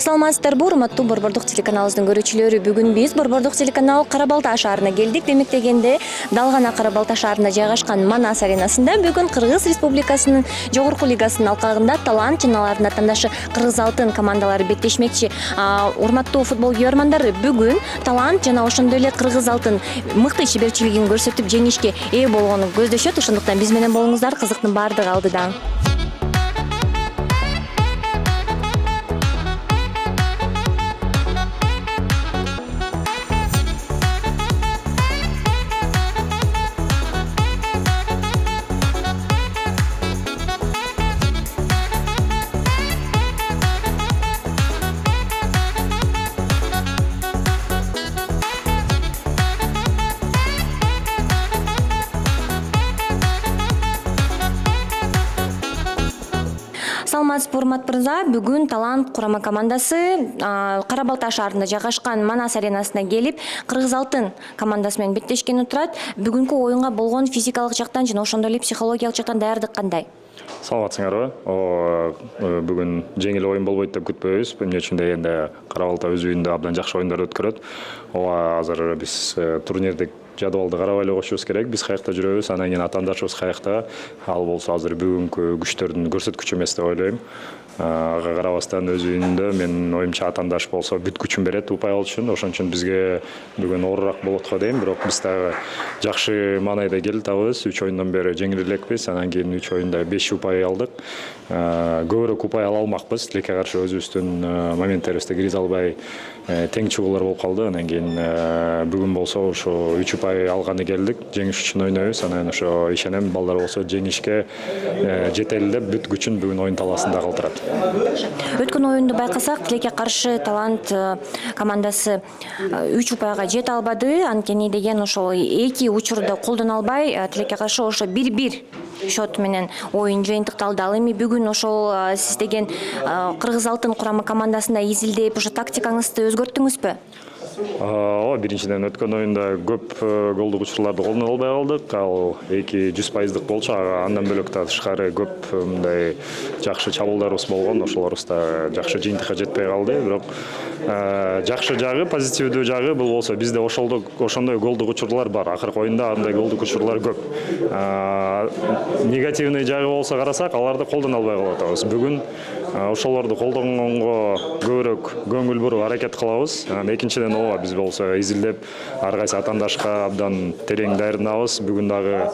Саламатсыздарбы, урматтуу Борбордук телеканалыбыздын көрүүчүлөрү. Бүгүн биз Борбордук телеканал Кара-Балта шаарына келдик. Демек дегенде дал гана Кара-Балта шаарында жайгашкан Манас аренасында бүгүн Кыргыз Республикасынын жогорку лигасынын алкагында Талант жана атандашы Кыргыз Алтын командалары беттешмекчи. Урматтуу футбол күйөрмандары, бүгүн Талант жана ошондой эле Кыргыз Алтын мыкты шеберчилигин көрсөтүп жеңишке ээ болгону көздөшөт. Ошондуктан биз менен болуңуздар, кызыктын баардыгы алдыда. Саламатсызбы, урматтуу мырза. Бүгүн Талант курама командасы Кара-Балта шаарында жайгашкан Манас аренасына келип, Кыргыз Алтын командасы менен беттешкени турат. Бүгүнкү оюнга болгон физикалык жактан жана ошондой эле психологиялык жактан даярдык кандай? Саламатсыңарбы? Бүгүн жеңил оюн болбойт деп күтпөйбүз. Эмне үчүн дегенде Кара-Балта өз үйүндө абдан жакшы оюндар өткөрөт. Азыр биз турнирдик жадыбалды карап эле коюшубуз керек. Биз каякта жүрөбүз, анан кийин атаандашыбыз каякта. Ал болсо азыр бүгүнкү күчтөрдүн көрсөткүчү эмес деп ойлойм. Ага карабастан өз үйүндө менин оюмча атаандаш болсо бүт күчүн берет упай алыш үчүн. Ошон үчүн бизге бүгүн оорураак болот го дейм. Бирок биз дагы жакшы маанайда келе табыз. 3 оюндан бери жеңил элекпиз. Анан кийин 3 оюнда 5 упай алдык. Көбүрөөк упай ала алмакпыз. Тилекке каршы өзүбүздүн моменттерибизде киризе албай тең чыгуулар болуп калды. Анан кийин бүгүн болсо ошо 3 упай алганы келдик. Жеңиш үчүн ойнойбуз. Анан ошо ишенем балдар болсо жеңишке жетели деп бүт күчүн бүгүн оюн талаасында калтырат. Өткөн оюнду байкасак, Тилекке каршы Талант командасы 3 упайга жете албады. Анткени деген ошол эки учурда колдоно албай, Тилекке каршы ошо 1-1 счет менен оюн жыйынтыкталды. Ал эми бүгүн ошол сиз деген Кыргыз Алтын курама командасында изилдеп, ошо тактикаңызды өзгөрттүңүзбү? Биринчиден өткөн оюнда көп голдук учурларды колдоно албай калдык. Ал 100% болчу. Андан бөлөк да тышкары көп мындай жакшы чабуулдарыбыз болгон. Ошолорубуз да жакшы жыйынтыкка жетпей калды. Бирок жакшы жагы, позитивдүү жагы бул болсо бизде ошондой голдук учурлар бар. Акыркы оюнда андай голдук учурлар көп. Негативный жагы болсо карасак, аларды колдоно албай калып атабыз. Бүгүн ошолорду колдонгонго көбүрөөк көңүл буруп аракет кылабыз. Экинчиден биз болсо изилдеп ар кайсы атаандашка абдан терең даярданабыз. Бүгүн дагы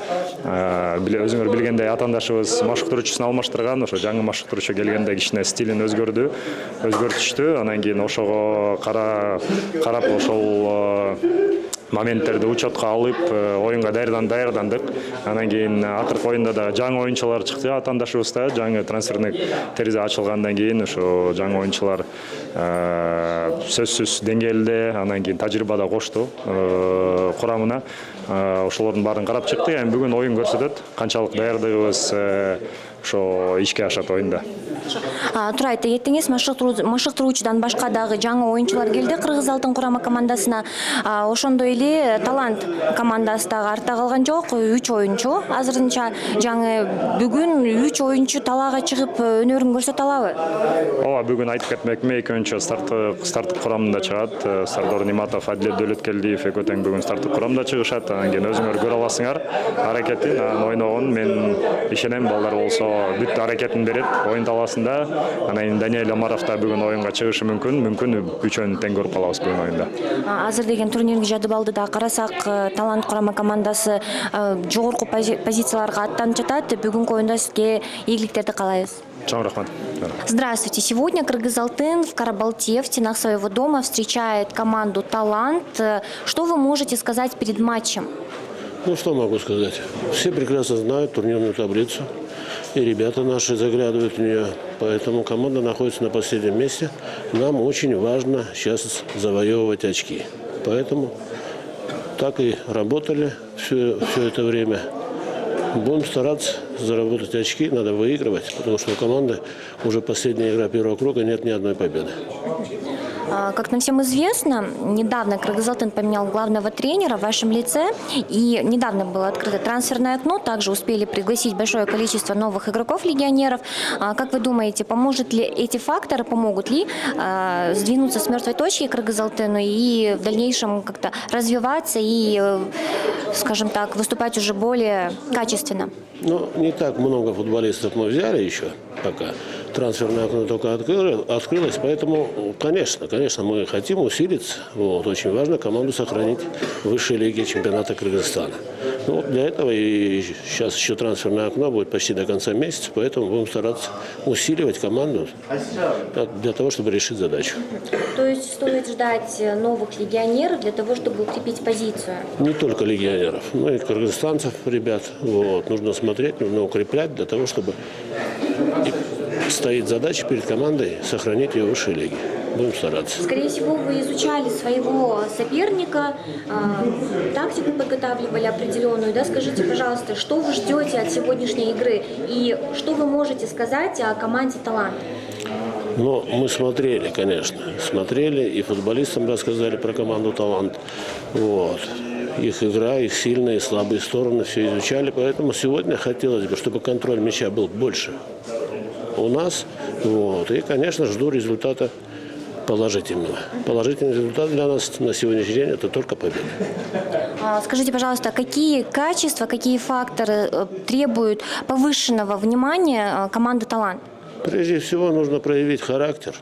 өзүңөр билгендей атаандашыбыз машыктыруучусун алмаштырган. Ошо жаңы машыктыруучу келгенде кичине стилин өзгөртүштү. Анан кийин ошого карап ошол моменттерди учетко алып оюнга даярдандык. Анан кийин акыркы оюнда да жаңы оюнчулар чыкты атаандашыбызда. Жаңы трансфердик терезе ачылгандан кийин ошо жаңы оюнчулар сөзсүз деңгээлде, анан кийин тажрыйбада кошту курамына. Ошолордун баарын карап чыктык. Бүгүн оюн көрсөтөт канчалык даярдыгыбыз ошо ишке ашат оюнда. Туура айта кеттиңиз, машыктыруучудан башка дагы жаңы оюнчулар келди Кыргыз Алтын курама командасына. Ошондой эле Талант командасы дагы артта калган жок. 3 оюнчу азырынча жаңы бүгүн 3 оюнчу талаага чыгып өнөрүн көрсөтө алабы? Бүгүн айтып кетмекмин, эки оюнчу старттык курамында чыгат. Сардор Ниматов, Адилет Дөөлөткелдиев экөө тең бүгүн старттык курамда чыгышат. Анан кийин өзүңөр көрө аласыңар аракетин, ойногон. Мен ишенем балдар болсо бүт аракетин берет оюн талаасында. Анан Даниэль Омаров да бүгүн оюнга чыгышы мүмкүн. Үчөөнү тең көрүп калабыз бүгүн оюнда. Азыр деген турнирдик жадыбалды да карасак, Талант курама командасы жогорку позицияларга аттанып жатат. Бүгүнкү оюнда сизге ийгиликтерди каалайбыз. Чоң рахмат. Здравствуйте. Сегодня Кыргыз Алтын в Кара-Балте в стенах своего дома встречает команду Талант. Что вы можете сказать перед матчем? Что могу сказать? Все прекрасно знают турнирную таблицу. И ребята наши заглядывают в нее. Поэтому команда находится на последнем месте. Нам очень важно сейчас завоевывать очки. Поэтому так и работали все это время. Будем стараться заработать очки, надо выигрывать, потому что у команды уже последняя игра первого круга, нет ни одной победы. Как нам всем известно, недавно Кыргыз-Алтын поменял главного тренера в вашем лице, и недавно было открыто трансферное окно, также успели пригласить большое количество новых игроков-легионеров. Как вы думаете, помогут ли эти факторы, помогут ли сдвинуться с мертвой точки Кыргыз-Алтыну и в дальнейшем как-то развиваться и, скажем так, выступать уже более качественно? Ну, не так много футболистов мы взяли еще пока. Трансферное окно только открылось, поэтому, конечно, мы хотим усилиться. Вот, очень важно команду сохранить в высшей лиге чемпионата Кыргызстана. Ну, для этого и сейчас еще трансферное окно будет почти до конца месяца, поэтому будем стараться усиливать команду для того, чтобы решить задачу. То есть стоит ждать новых легионеров для того, чтобы укрепить позицию? Не только легионеров, но и кыргызстанцев, ребят. Вот, нужно смотреть, нужно укреплять для того, чтобы... Стоит задача перед командой сохранить ее в высшей лиге. Будем стараться. Скорее всего, вы изучали своего соперника, тактику подготавливали определенную. Да? Скажите, пожалуйста, что вы ждете от сегодняшней игры и что вы можете сказать о команде «Талант»? Ну, мы смотрели, конечно. Смотрели и футболистам рассказали про команду «Талант». Вот. Их игра, их сильные и слабые стороны все изучали. Поэтому сегодня хотелось бы, чтобы контроль мяча был больше у нас. Вот. И, конечно, жду результата положительного. Положительный результат для нас на сегодняшний день – это только победа. Скажите, пожалуйста, какие качества, какие факторы требуют повышенного внимания команды «Талант»? Прежде всего, нужно проявить характер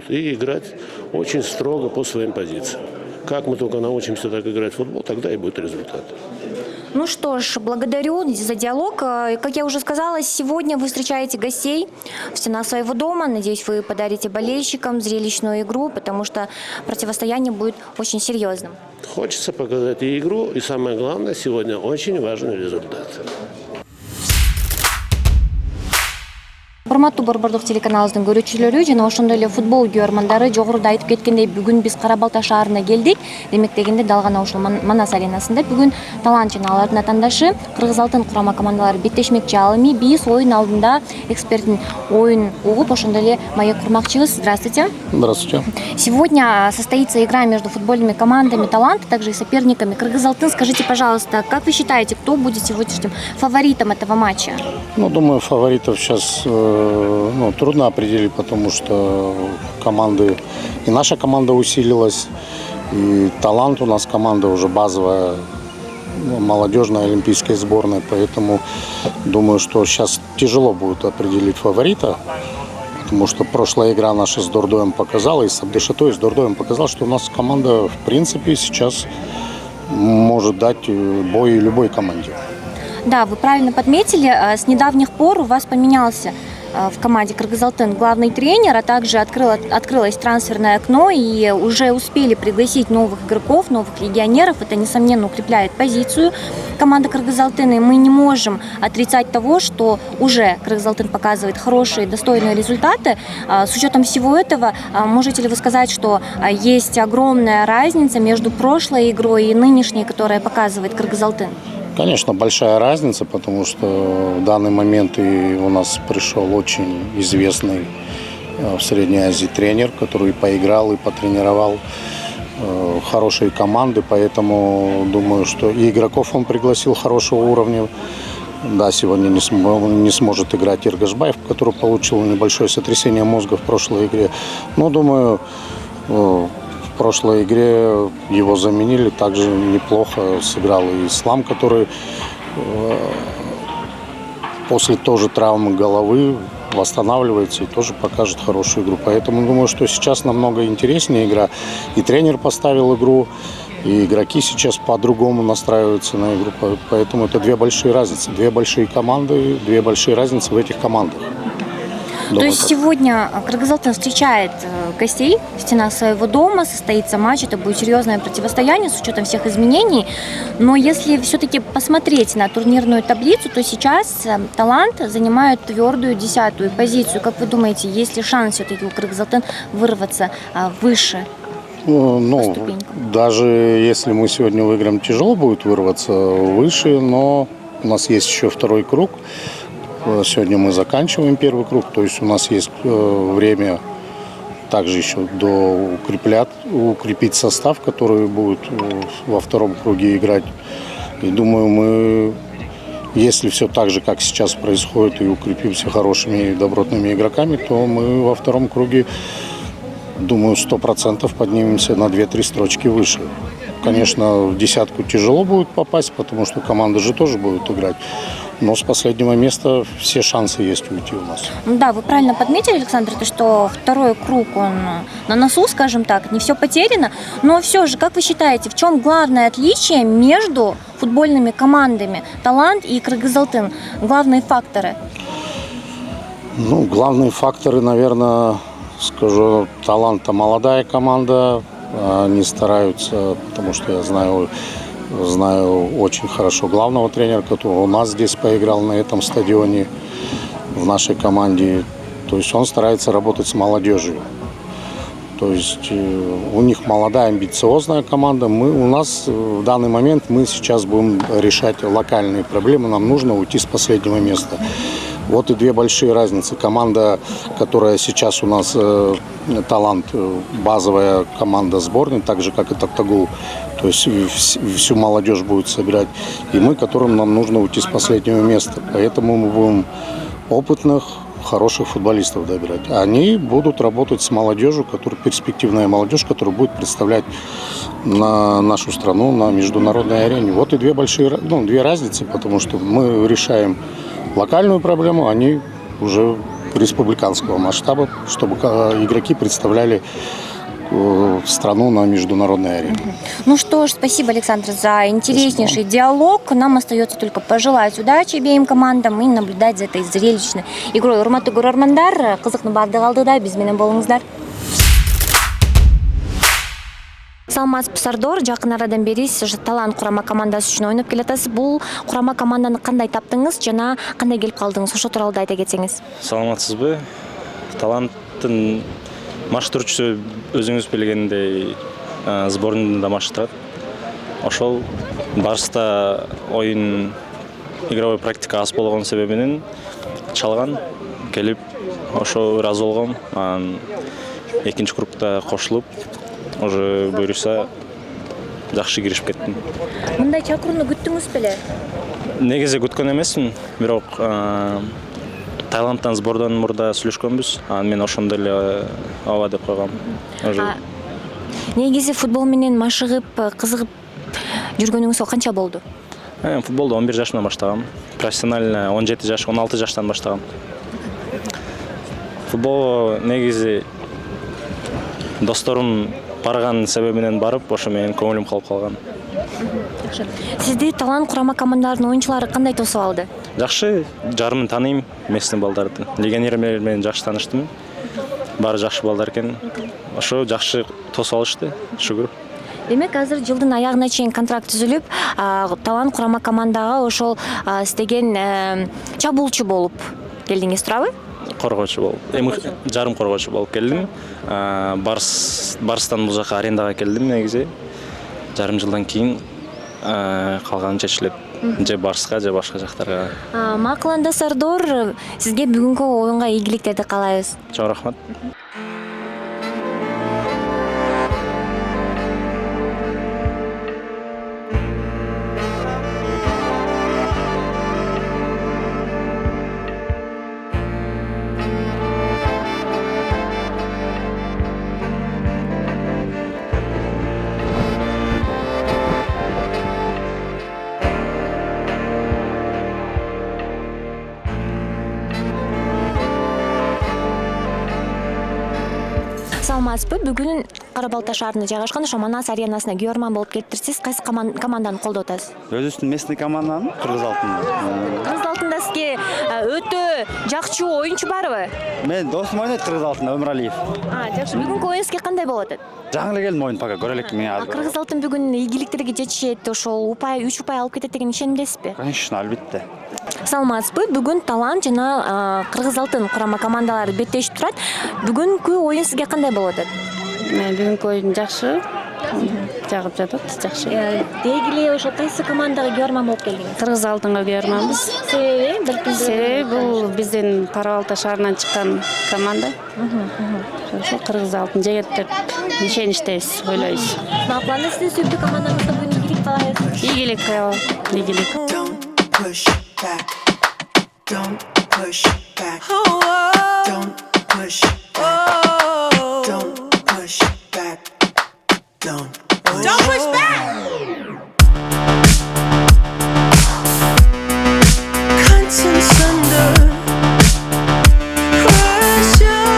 и играть очень строго по своим позициям. Как мы только научимся так играть в футбол, тогда и будет результат. Ну что ж, благодарю за диалог. Как я уже сказала, сегодня вы встречаете гостей в стенах своего дома. Надеюсь, вы подарите болельщикам зрелищную игру, потому что противостояние будет очень серьезным. Хочется показать и игру, и самое главное, сегодня очень важный результат. Урматтуу Борбордук телеканалыбыздын көрүүчүлөрү жана ошондой эле футбол күйөрмандары, жогоруда айтып кеткендей, бүгүн биз Кара Балта шаарына келдик. Демек дегенде дал гана ушул Манас аренасында бүгүн Талант жана алардын атаандашы Кыргыз-Алтын курама командалары беттешмекчи. Ал эми биз оюн алдында эксперттин оюн угуп, ошондой эле маек курмакчыбыз. Здравствуйте. Здравствуйте. Сегодня состоится игра между футбольными командами «Талант», а также и соперниками Кыргыз-Алтын. Скажите, пожалуйста, как вы считаете, кто будет сегодняшним фаворитом этого матча? Ну, думаю, фаворитов сейчас трудно определить, потому что команды, и наша команда усилилась, и «Талант» у нас команда уже базовая, молодежная олимпийская сборная, поэтому думаю, что сейчас тяжело будет определить фаворита, потому что прошлая игра наша с Дордоем показала, и с Абдешатой, и с Дордоем показала, что у нас команда, в принципе, сейчас может дать бой любой команде. Да, вы правильно подметили, с недавних пор у вас поменялся в команде Кыргыз-Алтын главный тренер, а также открылось трансферное окно, и уже успели пригласить новых игроков, новых легионеров. Это, несомненно, укрепляет позицию команды Кыргыз-Алтын, и мы не можем отрицать того, что уже Кыргыз-Алтын показывает хорошие, достойные результаты. С учетом всего этого, можете ли вы сказать, что есть огромная разница между прошлой игрой и нынешней, которая показывает Кыргыз-Алтын? Конечно, большая разница, потому что в данный момент и у нас пришел очень известный в Средней Азии тренер, который поиграл и потренировал хорошие команды, поэтому думаю, что и игроков он пригласил хорошего уровня. Да, сегодня не сможет играть Иргашбаев, который получил небольшое сотрясение мозга в прошлой игре. Но, думаю, в прошлой игре его заменили, также неплохо сыграл и Ислам, который после тоже травмы головы восстанавливается и тоже покажет хорошую игру. Поэтому думаю, что сейчас намного интереснее игра. И тренер поставил игру, и игроки сейчас по-другому настраиваются на игру. Поэтому это две большие разницы. Две большие команды, две большие разницы в этих командах. То есть сегодня Кыргыз-Алтын встречает гостей в стенах своего дома, состоится матч, это будет серьезное противостояние с учетом всех изменений. Но если все-таки посмотреть на турнирную таблицу, то сейчас «Талант» занимает твердую 10-ю позицию. Как вы думаете, есть ли шанс все-таки у Кыргыз-Алтын вырваться выше? Ну, даже если мы сегодня выиграем, тяжело будет вырваться выше, но у нас есть еще второй круг. Сегодня мы заканчиваем первый круг, то есть у нас есть время также еще укрепить состав, который будет во втором круге играть. И думаю, мы, если все так же, как сейчас происходит, и укрепимся хорошими и добротными игроками, то мы во втором круге, думаю, 100% поднимемся на 2-3 строчки выше. Конечно, в десятку тяжело будет попасть, потому что команды же тоже будут играть. Но с последнего места все шансы есть уйти у нас. Да, вы правильно подметили, Александр, то, что второй круг, он на носу, скажем так, не все потеряно. Но все же, как вы считаете, в чем главное отличие между футбольными командами «Талант» и «Кыргыз-Алтын»? Главные факторы? Главные факторы, наверное, скажу, «Талант» — молодая команда. Они стараются, потому что я знаю очень хорошо главного тренера, который у нас здесь поиграл на этом стадионе, в нашей команде. То есть он старается работать с молодежью. То есть у них молодая, амбициозная команда. У нас в данный момент мы сейчас будем решать локальные проблемы. Нам нужно уйти с последнего места. Вот и две большие разницы. Команда, которая сейчас у нас «Талант», базовая команда сборной, так же, как и «Токтагул». То есть всю молодежь будет собирать. И мы, которым нам нужно уйти с последнего места. Поэтому мы будем опытных, хороших футболистов добирать. Они будут работать с молодежью, перспективная молодежь, которая будет представлять нашу страну на международной арене. Вот и две разницы, потому что мы решаем локальную проблему, они уже республиканского масштаба, чтобы игроки представляли страну на международной арене. Ну что ж, спасибо, Александр, за интереснейший диалог. Нам остается только пожелать удачи обеим командам и наблюдать за этой зрелищной игрой. Урматтуу көрөрмандар, кызыкны баардыгы алдыда, биз менен болуңуздар. Саламатсызбы, Сардор, жакын арадан бери сиз «Талант» курама командасы үчүн ойноп келатасыз. Бул курама команданы кандай таптыңыз жана кандай келип калдыңыз? Ошо тууралуу да айта кетсеңиз. Саламатсызбы. «Таланттын» маштырчусу өзүңүз билгендей сборныйда маштырат. Ошол барыста оюн игровой практика аз болгон себебинен чалган келип ошо ыраазы болгом. Экинчи кругда кошулуп, уже буюрса жакшы киришип кеттим. Мындай чакырууну күттүңүз беле? Негизи күткөн эмесмин, бирок «Таланттан» сбордон мурда сүйлөшкөнбүз. Мен ошондо эле ооба деп койгом. Негизи футбол менен машыгып, кызыгып жүргөнүңүзгө канча болду? Футболду 11 жашымдан баштагам. Профессионально 17 жаш, 16 жаштан баштагам. Футбол негизи досторум барган себебинен барып, ошо менен көңүлүм калып калган. Сизди «Талант» курама командаларынын оюнчулары кандай тосуп алды? Жакшы, жарымын тааныйм, местный балдарды. Легионерлер менен жакшы тааныштым. Баары жакшы балдар экен. Ошо жакшы тосуп алышты, шүгүр. Демек, азыр жылдын аягына чейин контракт түзүлүп, «Талант» курама командага ошол издеген чабуулчу болуп келдиңиз, туурабы? Коргоочу болуп. Жарым коргоочу болуп келдим. Барыстан бул жака арендага келдим негизи. Жарым жылдан кийин калганы чечилет. Же Барска, же башка жактарга. Макул анда, Сардор, сизге бүгүнкү оюнга ийгиликтерди каалайбыз. Чоң рахмат. Саламатсызбы, бүгүн Кара Балта шаарында жайгашкан ошо Манас аренасына күйөрман болуп келиптирсиз. Кайсы команданы колдоп атасыз? Өзүбүздүн местный команданы Кыргыз-Алтын. Кыргыз-Алтында сизге өтө жакчу оюнчу барбы? Мен досум ойнойт Кыргыз-Алтында, Өмүралиев. Жакшы. Бүгүнкү оюн сизге кандай болуп атат? Жаңы эле келдим ойун, пока көрө элекмин мен. Кыргыз-Алтын бүгүн ийгиликтерге жетишет, ошол 3 упай алып кетет деген ишенимдесизби? Конечно, албетте. Саламатсызбы, бүгүн «Талант» жана Кыргыз-Алтын курама командалары беттешип турат. Бүгүнкү оюн сизге кандай болуп атат? Бүгүнкү оюн жакшы. Жагып жатат, жакшы. Деги эле ошо кайсы командага күйөрман болуп келдиңиз? Кыргыз алтынга күйөрманбыз. Себеби бир Себеби бул биздин Кара Балта шаарынан чыккан команда. Ошо Кыргыз алтын жегет деп ишеништебиз, ойлойбуз. Макуланда сиздин сүйүктүү командаңызда бүгүн ийгилик каалайбыз. Ийгилик, ийгилик. Don't push back. Don't push back. Don't push back. Don't push back. Don't push back. Conscience under pressure.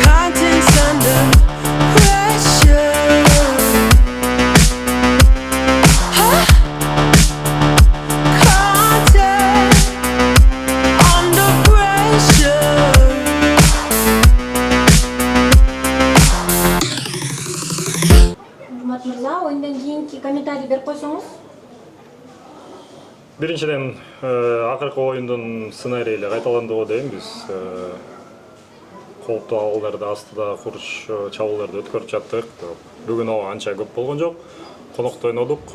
Conscience under pressure. Huh? Content under pressure. Жумат мырза, оюндан кийинки комментарий берип койсоңуз. Биринчиден, акыркы оюндун сценарийли кайталандыгы дейм. Биз кооптуу абалдарда астыда курч чабуулдарды өткөрүп жаттык. Бүгүн о анча көп болгон жок. Конокто ойнодук.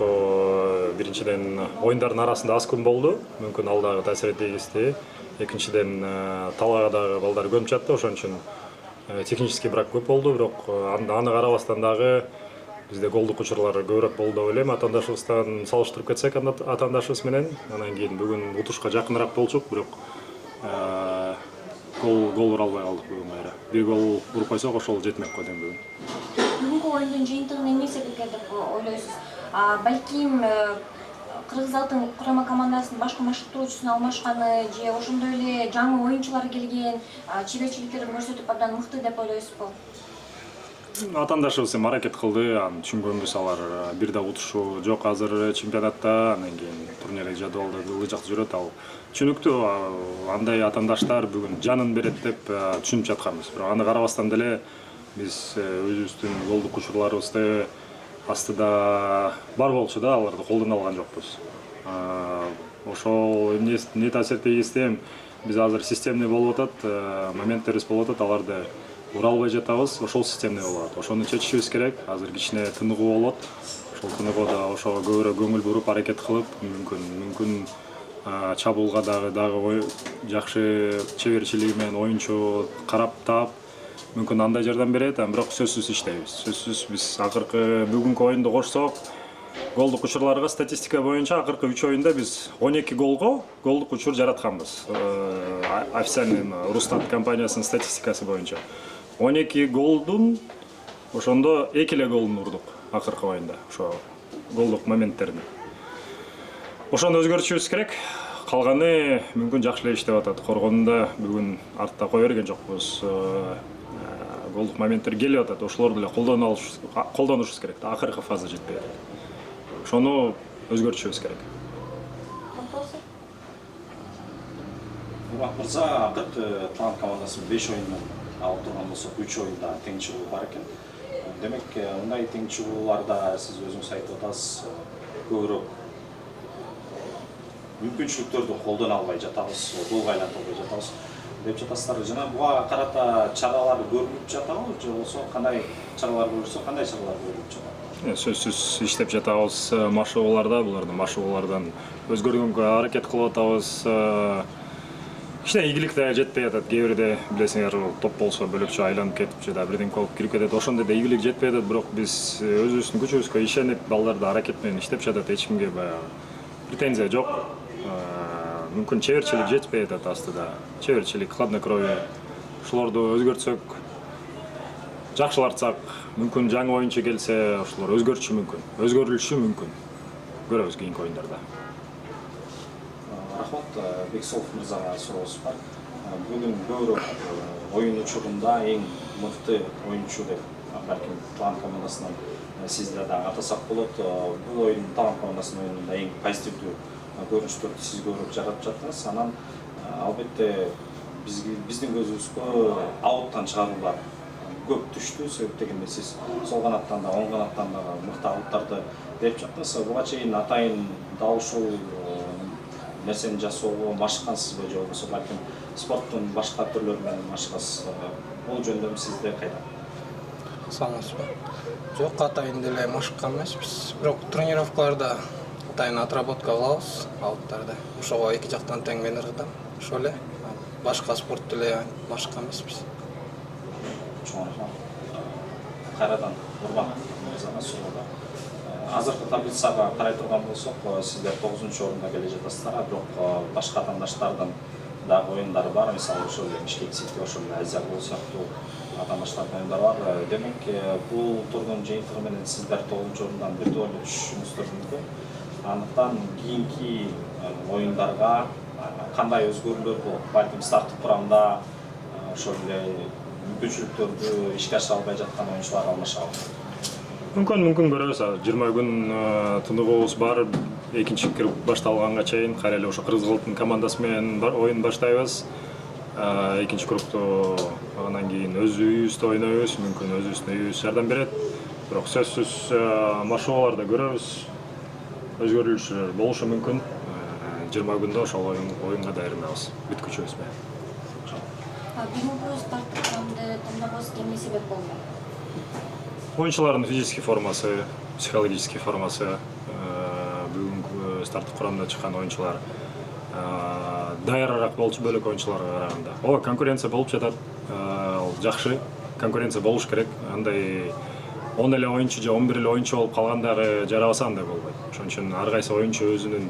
Биринчиден, оюндардын арасында аз күн болду. Мүмкүн ал дагы таасир тийгизди. Экинчиден, талаага дагы балдар көнүп жатты. Ошон үчүн технический брак көп болду. Бирок аны карабастан дагы бизде голдук учурлар көбүрөөк болду деп ойлойм. Атаандашыбыздан салыштырып кетсек атаандашыбыз менен, анан кийин бүгүн утушка жакыныраак болчук, бирок гол ура албай калдык бүгүн кайра. Бир гол уруп койсок ошол жетмек го дейм бүгүн. Бүгүнкү оюндун жыйынтыгын эмне себепке деп ойлойсуз? Балким Кыргыз алтын курама командасынын башкы машыктыруучусун алмашканы же ошондой эле жаңы оюнчулар келген, чеберчиликтерин көрсөтүп абдан мыкты деп ойлойсузбу? Атаандашыбыз эми аракет кылды, аны түшүнгөнбүз. Алар бир да утушу жок азыр чемпионатта, анан кийин турнирлик жадыбалда ылдый жакты жүрөт. Ал түшүнүктүү, андай атаандаштар бүгүн жанын берет деп түшүнүп жатканбыз. Бирок аны карабастан деле биз өзүбүздүн голдук учурларыбызды астыда бар болчу да, аларды колдоно алган жокпуз. Ошол эмне таасир тийгизди, биз азыр системный болуп атат, моменттерибиз болуп атат, аларды ура албай жатабыз, ошол системный болуп атат. Ошону чечишибиз керек. Азыр кичине тыныгуу болот. Ошол тыныгууда ошого көбүрөөк көңүл буруп аракет кылып, мүмкүн чабуулга дагы жакшы чеберчилиги менен оюнчу карап таап, мүмкүн андай жардам берет, бирок сөзсүз иштейбиз. Сөзсүз биз акыркы бүгүнкү оюнду кошсок, голдук учурларга статистика боюнча акыркы 3 оюнда биз 12 голго голдук учур жаратканбыз. Официальный Рустат компаниясынын статистикасы боюнча 12 голдун ошондо 2 эле голун урдук акыркы оюнда, ошо голдук моменттерди. Ошону өзгөртүшүбүз керек. Калганы мүмкүн жакшы эле иштеп атат. Коргонунда бүгүн артта кое берген жокпуз. Голдук моменттер келип атат. Ошолорду эле колдонушубуз керек. Акыркы фаза жетпей атат. Ошону өзгөртүшүбүз керек. Мурат мырза, акыркы Талант командасы 5 оюндан алып турган болсок, 3 оюнда тең чыгуу бар экен. Демек, мындай тең чыгууларда сиз өзүңүз айтып атасыз, көбүрөөк мүмкүнчүлүктөрдү колдоно албай жатабыз, голго айлантып албай жатабыз деп жатасыздар. Жана буга карата чаралар көрүлүп жатабы, же болбосо кандай чаралар көрүлсө, кандай чаралар көрүлүп жатат? Сөзсүз иштеп жатабыз машыгууларда, булардын машыгуулардан өзгөргөнгө аракет кылып атабыз. Кичине ийгилик да жетпей атат. Кээ бирде билесиңер, топ болсо бөлөкчө айланып кетип же да бирден болуп кирип кетет. Ошондой да ийгилик жетпей атат, бирок биз өзүбүздүн күчүбүзгө ишенип, балдар да аракет менен иштеп жатат. Эч кимге баягы претензия жок. Мүмкүн чеберчилик жетпей атат астыда. Чеберчилик, хладнокровие. Ошолорду өзгөртсөк, жакшылартсак, мүмкүн жаңы оюнчу келсе, ошолор өзгөрүшү мүмкүн. Көрөбүз кийинки оюндарда. Рахмат, Бексолов мырзага суроосу бар. Бүгүн көбүрөөк оюн учурунда эң мыкты оюнчу деп балким Талант командасынан сизде дагы атасак болот. Бул оюн Талант командасынын оюнунда эң позитивдүү көрүнүштөрдү сиз көрүп жаратып жаттыңыз. Анан албетте биздин көзүбүзгө ауттан чыгаруулар көп түштү. Себеп дегенде сиз сол канаттан да, оң канаттан да мыкты ауттарды берип жаттыңыз. Буга чейин атайын дал ушул нерсени жасоого машыккансызбы же болбосо балким спорттун башка түрлөрү менен машыгасыз. Бул жөнүндө сизде кайда? Саламатсызбы? Жок, атайын деле машыккан эмеспиз. Бирок тренировкаларда атайын отработка кылабыз, алыптарды. Ошого эки жактан тең мен ыргытам. Ошол эле. Башка спорт деле машыккан эмеспиз. Чоң рахмат. Кайрадан Урман мырзага суроодо. Азыркы таблицага карай турган болсок, сиздер 9-орунда келе жатасыздар, бирок башка атаандаштардын дагы оюндары бар. Мисалы ошол Бишкек Сити, ошол Азия бул сыяктуу атаандаштардын оюндары бар. Демек, бул турдун жыйынтыгы менен сиздер 9-орундан бирдей эле түшүшүңүздөр мүмкүн. Андыктан кийинки оюндарга кандай өзгөрүүлөр болот? Балким старттык курамда ошол эле мүмкүнчүлүктөрдү ишке ашыра албай жаткан оюнчулар алмашабы? Мүмкүн көрөбүз. 20 күн тыныгыбыз бар. Экинчи круг башталганга чейин кайра эле ошо Кыргыз-Алтын командасы менен оюн баштайбыз. Экинчи кругту андан кийин өз үйүбүздө ойнойбуз. Мүмкүн өзүбүздүн үйүбүз жардам берет. Бирок сөзсүз машыгууларда көрөбүз. Өзгөрүлүшү болушу мүмкүн. 20 күндө ошол оюнга даярданабыз. Бүткүчүбүз менен. Бүгүнкү старттык курамды тандагыбыз эмне себеп болду? Оюнчулардын физический формасы, психологический формасы, бүгүнкү старттык курамда чыккан оюнчулар дайыраак болчу бөлөк оюнчуларга караганда. Ооба, конкуренция болуп жатат. Ал жакшы. Конкуренция болуш керек. Андай 10 эле оюнчу же 11 эле оюнчу болуп калгандагы жарабаса андай болбойт. Ошон үчүн ар кайсы оюнчу өзүнүн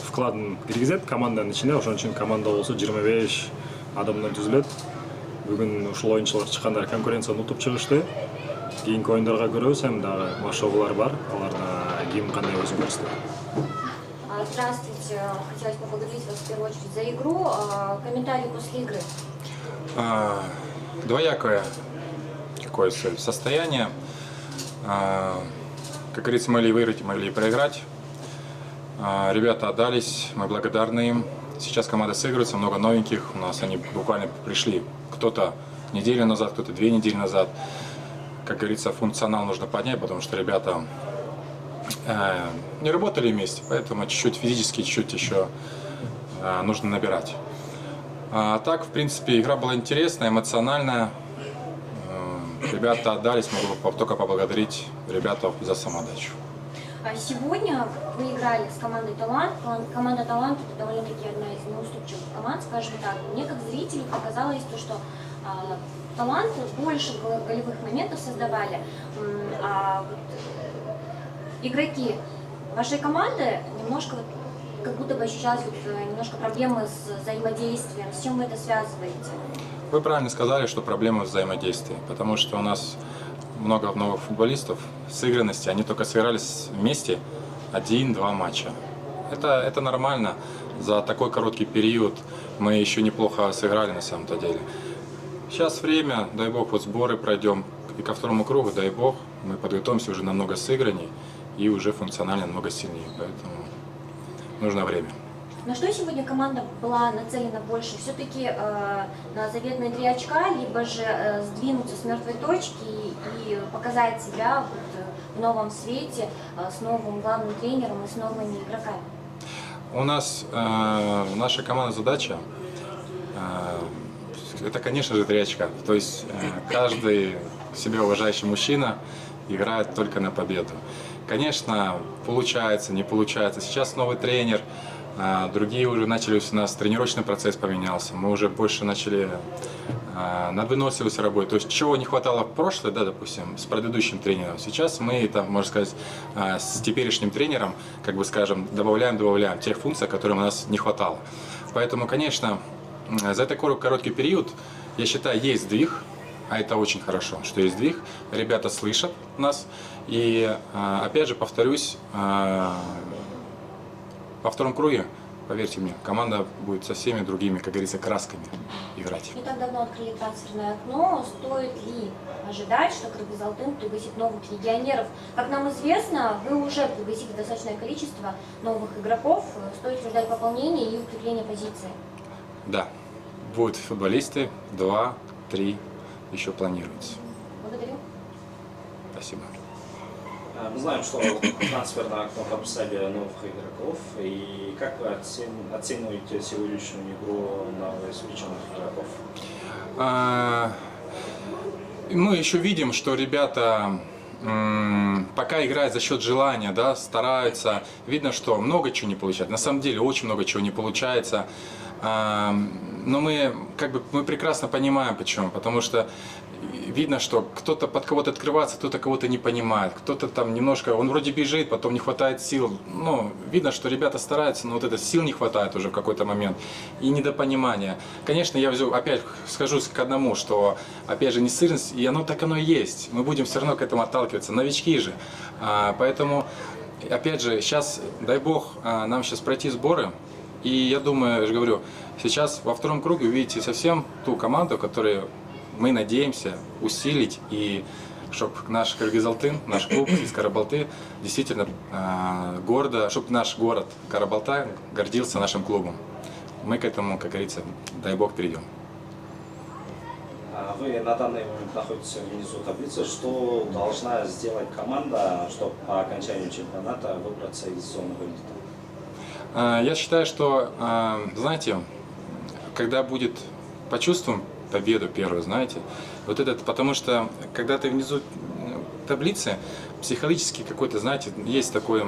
вкладын киргизет команданын ичине. Ошон үчүн команда болсо 25 адамдан түзүлөт. Бүгүн ушул оюнчулар чыккандар конкуренцияны утуп чыгышты. Кийинки оюндарга көрөбүз, эми дагы машыгуулар бар. Аларда ким кандай өзүн көрсөтөт. Здравствуйте. Хотелось поблагодарить вас в первую очередь за игру. Комментарий после игры. Двоякое такое состояние. Как говорится, могли выиграть, могли проиграть. Ребята отдались, мы благодарны им. Сейчас команда сыгрывается, много новеньких. У нас они буквально пришли. Кто-то неделю назад, кто-то 2 недели назад. Как говорится, функционал нужно поднять, потому что ребята не работали вместе, поэтому чуть-чуть физически, чуть-чуть еще нужно набирать. А так, в принципе, игра была интересная, эмоциональная. Ребята отдались, могу только поблагодарить ребят за самоотдачу. Сегодня вы играли с командой «Талант». Команда «Талант» — это довольно-таки одна из неуступчивых команд, скажем так. Мне как зрителю показалось, что «Талант» больше голевых моментов создавали, а игроки вашей команды немножко, как будто бы ощущалось немножко проблемы с взаимодействием. С чем вы это связываете? Вы правильно сказали, что проблема взаимодействия, потому что у нас много новых футболистов, сыгранности, они только сыгрались вместе 1-2 матча. Это нормально, за такой короткий период мы еще неплохо сыграли на самом-то деле. Сейчас время, дай бог, вот сборы пройдем, и ко второму кругу, дай бог, мы подготовимся уже намного сыгранней и уже функционально намного сильнее, поэтому нужно время. На что сегодня команда была нацелена больше? Все-таки на заветные 3 очка, либо же сдвинуться с мертвой точки и показать себя в новом свете, с новым главным тренером и с новыми игроками? У нас наша командная задача это, конечно же, 3 очка. То есть каждый себя уважающий мужчина играет только на победу. Конечно, получается, не получается. Сейчас новый тренер. Другие уже начали, у нас тренировочный процесс поменялся, мы уже больше начали над выносливостью работать. То есть чего не хватало в прошлое, да, допустим, с предыдущим тренером, сейчас мы, там, можно сказать, с теперешним тренером, как бы скажем, добавляем тех функций, которым у нас не хватало. Поэтому, конечно, за такой короткий период, я считаю, есть сдвиг, а это очень хорошо, что есть сдвиг, ребята слышат нас, и, опять же, повторюсь, во втором круге, поверьте мне, команда будет со всеми другими, как говорится, красками играть. Не так давно открыли трансферное окно. Стоит ли ожидать, что Кыргыз-Алтын пригласит новых легионеров? Как нам известно, вы уже пригласили достаточное количество новых игроков. Стоит ли ждать пополнения и укрепления позиции? Да, будут футболисты, 2-3 еще планируется. Благодарю. Спасибо. Мы знаем, что трансферное окно подписали новых игроков. И как вы оцениваете сегодняшнюю игру новоиспеченных игроков? Мы еще видим, что ребята пока играют за счет желания, да, стараются. Видно, что много чего не получается. На самом деле очень много чего не получается. Но мы прекрасно понимаем почему. Потому что видно, что кто-то под кого-то открывается, кто-то кого-то не понимает, кто-то там немножко, он вроде бежит, потом не хватает сил. Ну, видно, что ребята стараются, но вот это сил не хватает уже в какой-то момент. И недопонимание. Конечно, я опять схожусь к одному, что, опять же, несырность, и оно так оно и есть. Мы будем все равно к этому отталкиваться. Новички же. Поэтому, опять же, сейчас, дай бог, нам сейчас пройти сборы. И я думаю, я же говорю, сейчас во втором круге увидите совсем ту команду, которую мы надеемся усилить, и чтобы наш Кыргыз-Алтын, наш клуб из Карабалты действительно гордо, чтобы наш город Карабалта гордился нашим клубом. Мы к этому, как говорится, дай бог, перейдем. Вы на данный момент находитесь внизу таблицы. Что должна сделать команда, чтобы по окончанию чемпионата выбраться из зоны вылета? Я считаю, что, знаете, когда будет, почувствуем победу первую, знаете, вот этот, потому что когда ты внизу таблицы, психологически какой-то, знаете, есть такое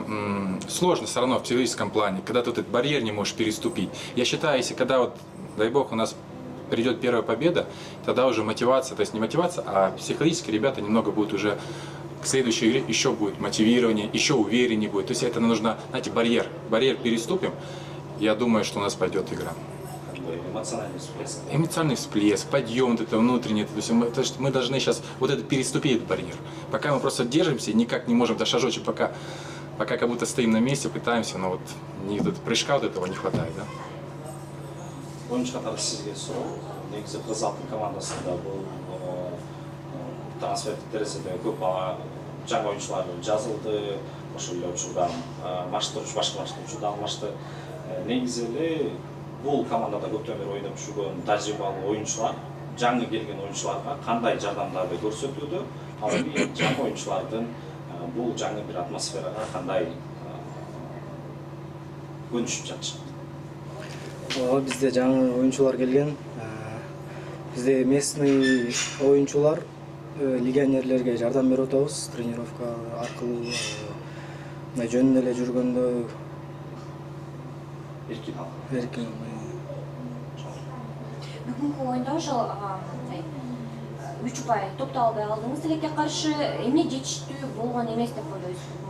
сложно все равно в психологическом плане, когда ты этот барьер не можешь переступить. Я считаю, если когда вот, дай бог, у нас придет первая победа, тогда уже мотивация, то есть не мотивация, а психологически ребята немного будут уже к следующей игре, еще будет мотивирование, еще увереннее будет. То есть это нужно, знаете, барьер переступим, я думаю, что у нас пойдет игра. Эмоциональный всплеск. Эмоциональный всплеск, подъем, вот это внутренний, то есть мы должны сейчас вот это переступить этот барьер. Пока мы просто держимся, никак не можем, до шажочек, пока как будто стоим на месте, пытаемся, но вот прыжка вот этого не хватает, да? Oyuncu қатары сізге сұрау, негізі Кыргыз-Алтын командасында бұл трансфер терезеде көп жаңа ойыншылар жазылды, ошол эле учурдан башка матчтар учурда алмашты. Негизи бул командада көптөн бери ойноп жүргөн тажрыйбалуу оюнчулар жаңы келген оюнчуларга кандай жардамдарды көрсөтүүдө, ал эми жаңы оюнчулардын бул жаңы бир атмосферага кандай көнүшүп жатышат? Bizde жаңы oyuncular келген. Bizde местный oyuncular легионерлерге жардам берип атабыз, тренировка аркылуу, жөнүндө эле жүргөндө эркин. Бүгүнкү оюнда ошол 3 упай топтолбой алдыңыз Тилекке каршы, эмне жетиштүү болгон эмес деп ойлойсуз?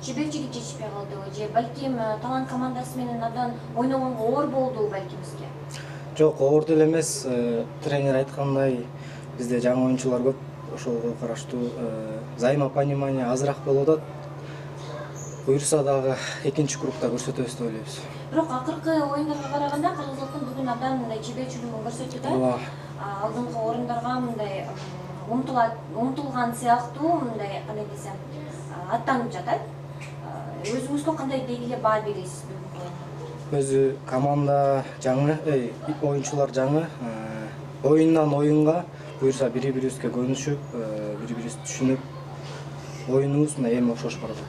Чеберчилик жетишпей калдыбы же балким талант командасы менен абдан ойногонго оор болду балкимизге? Жок, оор деле эмес. Тренер айткандай, бизде жаңы оюнчулар көп, ошого караштуу взаимопонимание азыраак болуп атат. Буюрса дагы экинчи кругда көрсөтөбүз деп ойлойбуз. Бирок акыркы оюндарга караганда Кыргыз-Алтын бүгүн абдан мындай чеберчилигин көрсөттү да. Алдыңкы орундарга мындай умтулган сыяктуу, мындай кандай десем, аттанып жатат. Өзүңүзгө кандай дегеле баа бересиз бүгүнкү? Өзү команда жаңы, оюнчулар жаңы, оюндан оюнга буюрса бири-бирибизге көнүшүп, бири-бирибизди түшүнүп, оюнубуз мына эми окшош барат.